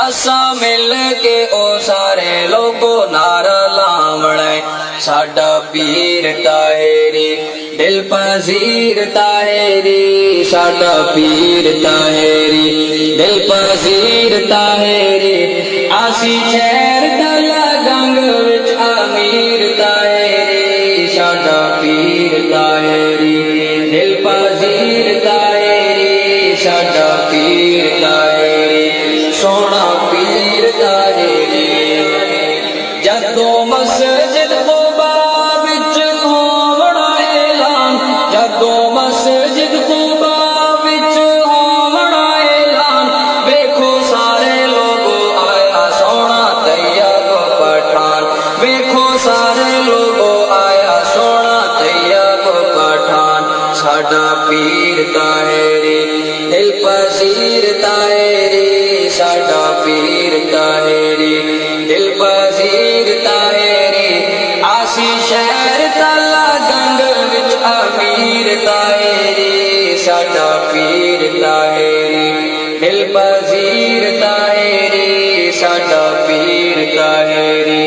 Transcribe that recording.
असा मिल के ओ सारे लोगों नारा लावणे साडा पीर ताहेरी दिल पजीर ताहेरी साडा पीर ताहेरी दिल पजीर ताहेरी आसी शहर दला गंग विच अमीर ताहेरी साडा पीर ताहेरी दिल पजीर ताहेरी साडा पीर ताहेरी सोना पीर ताहेरी जदों मस्जिद कुबा विच होवणा ऐलान जदों मस्जिद कुबा विच होवणा ऐलान वेखो सारे लोगों आया सोना तैयब पठान वेखो सारे लोगों आया सोना तैयब पठान साडा पीर ताहेरी दिल पजीर ताहेरी साडा पीर ताहेरी दिल पजीर ताहेरी आसी शहर तला गंग विच अमीर ताहेरी साडा पीर ताहेरी दिल पजीर ताहेरी साडा पीर ताहेरी